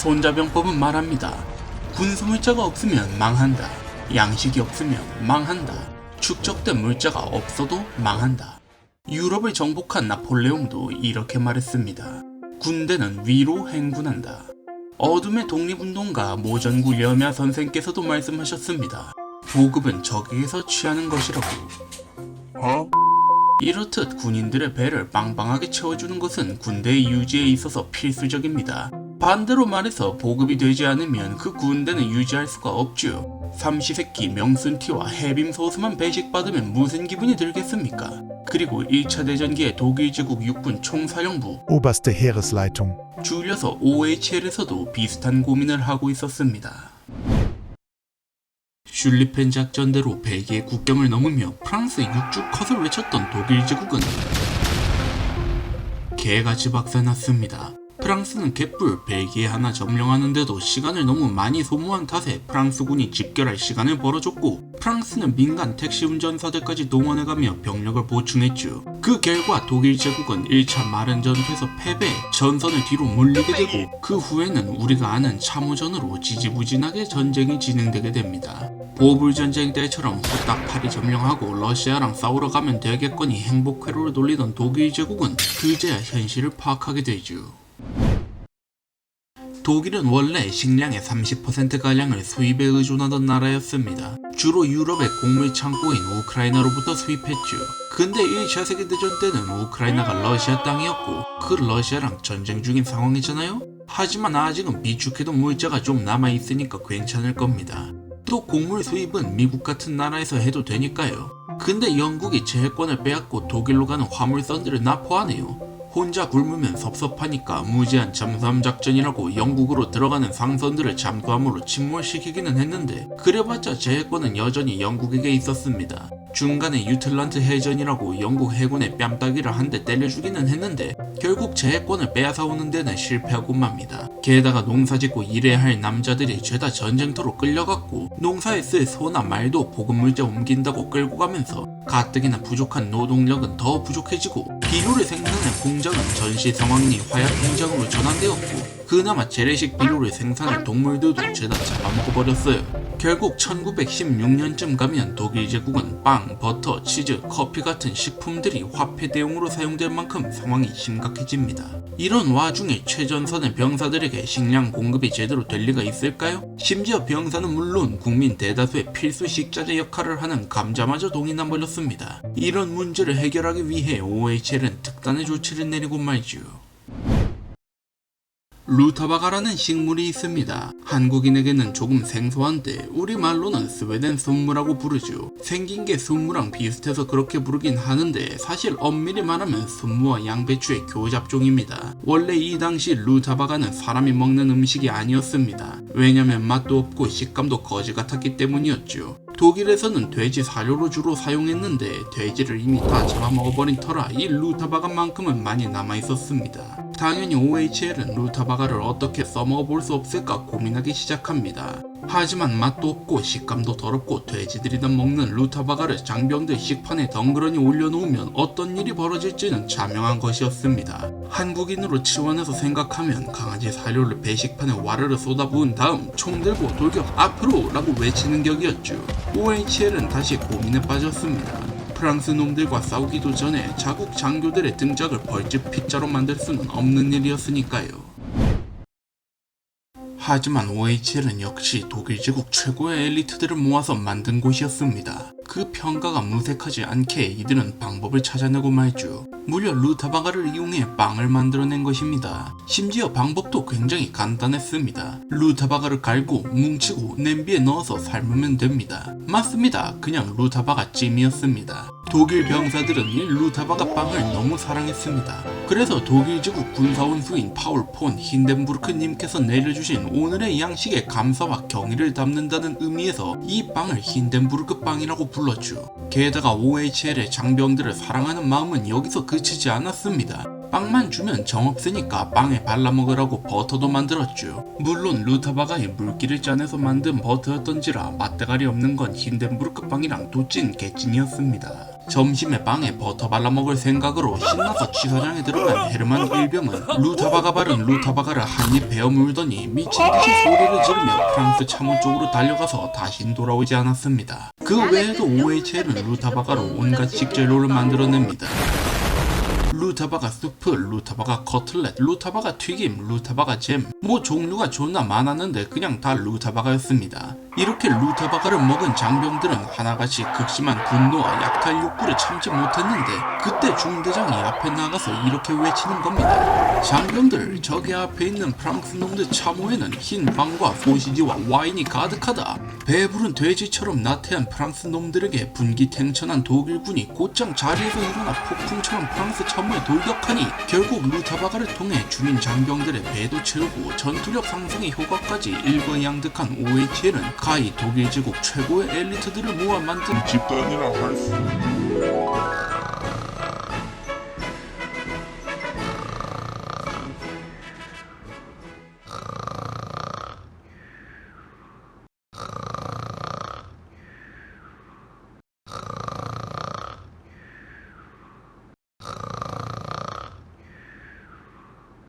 손자병법은 말합니다. 군소물자가 없으면 망한다. 양식이 없으면 망한다. 축적된 물자가 없어도 망한다. 유럽을 정복한 나폴레옹도 이렇게 말했습니다. 군대는 위로 행군한다. 어둠의 독립운동가 모전구 려미아 선생께서도 말씀하셨습니다. 보급은 적에게서 취하는 것이라고. 이렇듯 군인들의 배를 빵빵하게 채워주는 것은 군대의 유지에 있어서 필수적입니다. 반대로 말해서 보급이 되지 않으면 그 군대는 유지할 수가 없죠. 삼시세끼 명순티와 해빔소스만 배식받으면 무슨 기분이 들겠습니까? 그리고 1차 대전기의 독일 제국 육군 총사령부 Oberste Heeresleitung. 줄여서 OHL에서도 비슷한 고민을 하고 있었습니다. 슐리펜 작전대로 벨기에 국경을 넘으며 프랑스의 육주 컷을 외쳤던 독일 제국은 개같이 박살났습니다. 프랑스는 개뿔 벨기에 하나 점령하는데도 시간을 너무 많이 소모한 탓에 프랑스군이 집결할 시간을 벌어줬고, 프랑스는 민간 택시 운전사들까지 동원해가며 병력을 보충했죠. 그 결과 독일 제국은 1차 마른 전투에서 패배, 전선을 뒤로 물리게 되고, 그 후에는 우리가 아는 참호전으로 지지부진하게 전쟁이 진행되게 됩니다. 보불전쟁 때처럼 후딱 파리 점령하고 러시아랑 싸우러 가면 되겠거니 행복회로를 돌리던 독일 제국은 그제야 현실을 파악하게 되죠. 독일은 원래 식량의 30%가량을 수입에 의존하던 나라였습니다. 주로 유럽의 곡물 창고인 우크라이나로부터 수입했죠. 근데 1차 세계대전 때는 우크라이나가 러시아 땅이었고, 그 러시아랑 전쟁 중인 상황이잖아요? 하지만 아직은 비축해둔 물자가 좀 남아있으니까 괜찮을 겁니다. 또 곡물 수입은 미국 같은 나라에서 해도 되니까요. 근데 영국이 제해권을 빼앗고 독일로 가는 화물선들을 납포하네요. 혼자 굶으면 섭섭하니까 무제한 잠수함 작전이라고 영국으로 들어가는 상선들을 잠수함으로 침몰시키기는 했는데, 그래봤자 제해권은 여전히 영국에게 있었습니다. 중간에 유틀란트 해전이라고 영국 해군의 뺨따기를 한 대 때려주기는 했는데 결국 제해권을 빼앗아 오는 데는 실패하고 맙니다. 게다가 농사짓고 일해야 할 남자들이 죄다 전쟁터로 끌려갔고, 농사에 쓸 소나 말도 보급물자 옮긴다고 끌고 가면서 가뜩이나 부족한 노동력은 더 부족해지고, 비료를 생산한 공장은 전시 상황리 화약 공장으로 전환되었고, 그나마 재래식 비료를 생산할 동물들도 죄다 잡아먹어버렸어요. 결국 1916년쯤 가면 독일 제국은 빵, 버터, 치즈, 커피 같은 식품들이 화폐 대용으로 사용될 만큼 상황이 심각해집니다. 이런 와중에 최전선의 병사들에게 식량 공급이 제대로 될 리가 있을까요? 심지어 병사는 물론 국민 대다수의 필수 식자재 역할을 하는 감자마저 동이 나버렸습니다. 이런 문제를 해결하기 위해 OHL은 특단의 조치를 내리고 말지요. 루타바가라는 식물이 있습니다. 한국인에게는 조금 생소한데 우리말로는 스웨덴 순무라고 부르죠. 생긴 게 순무랑 비슷해서 그렇게 부르긴 하는데, 사실 엄밀히 말하면 순무와 양배추의 교잡종입니다. 원래 이 당시 루타바가는 사람이 먹는 음식이 아니었습니다. 왜냐면 맛도 없고 식감도 거지 같았기 때문이었죠. 독일에서는 돼지 사료로 주로 사용했는데 돼지를 이미 다 잡아먹어버린 터라 이 루타바가만큼은 많이 남아있었습니다. 당연히 OHL은 루타바가를 어떻게 써먹어볼 수 없을까 고민하기 시작합니다. 하지만 맛도 없고 식감도 더럽고 돼지들이나 먹는 루타바가를 장병들 식판에 덩그러니 올려놓으면 어떤 일이 벌어질지는 자명한 것이었습니다. 한국인으로 치환해서 생각하면 강아지 사료를 배식판에 와르르 쏟아부은 다음 총 들고 돌격 앞으로 라고 외치는 격이었죠. OHL은 다시 고민에 빠졌습니다. 프랑스 놈들과 싸우기도 전에 자국 장교들의 등짝을 벌집 핏자로 만들 수는 없는 일이었으니까요. 하지만 OHL은 역시 독일 제국 최고의 엘리트들을 모아서 만든 곳이었습니다. 그 평가가 무색하지 않게 이들은 방법을 찾아내고 말죠. 무려 루타바가를 이용해 빵을 만들어낸 것입니다. 심지어 방법도 굉장히 간단했습니다. 루타바가를 갈고 뭉치고 냄비에 넣어서 삶으면 됩니다. 맞습니다. 그냥 루타바가 찜이었습니다. 독일 병사들은 이 루타바가 빵을 너무 사랑했습니다. 그래서 독일 제국 군사원수인 파울 폰 힌덴부르크님께서 내려주신 오늘의 양식에 감사와 경의를 담는다는 의미에서 이 빵을 힌덴부르크 빵이라고 불렀죠. 게다가 OHL의 장병들을 사랑하는 마음은 여기서 그치지 않았습니다. 빵만 주면 정없으니까 빵에 발라먹으라고 버터도 만들었죠. 물론 루타바가의 물기를 짜내서 만든 버터였던지라 맛대가리 없는 건 힌덴부르크 빵이랑 도찐 개찐이었습니다. 점심에 빵에 버터 발라 먹을 생각으로 신나서 취사장에 들어간 헤르만 일병은 루타바가 바른 루타바가를 한입 베어 물더니 미친듯이 소리를 지르며 프랑스 참호 쪽으로 달려가서 다신 돌아오지 않았습니다. 그 외에도 OHL은 루타바가로 온갖 식재료를 만들어냅니다. 루타바가 수프, 루타바가 커틀렛, 루타바가 튀김, 루타바가 잼, 뭐 종류가 존나 많았는데 그냥 다 루타바가였습니다. 이렇게 루타바가를 먹은 장병들은 하나같이 극심한 분노와 약탈 욕구를 참지 못했는데 그때 중대장이 앞에 나가서 이렇게 외치는 겁니다. 장병들, 저기 앞에 있는 프랑스 놈들 참호에는 흰 빵과 소시지와 와인이 가득하다. 배부른 돼지처럼 나태한 프랑스 놈들에게 분기탱천한 독일군이 곧장 자리에서 일어나 폭풍처럼 프랑스 참호에 돌격하니 결국 루타바가를 통해 주민 장병들의 배도 채우고 전투력 상승의 효과까지 일거양득한 OHL은 가히 독일 제국 최고의 엘리트들을 모아 만든 집단이라 할 수 있는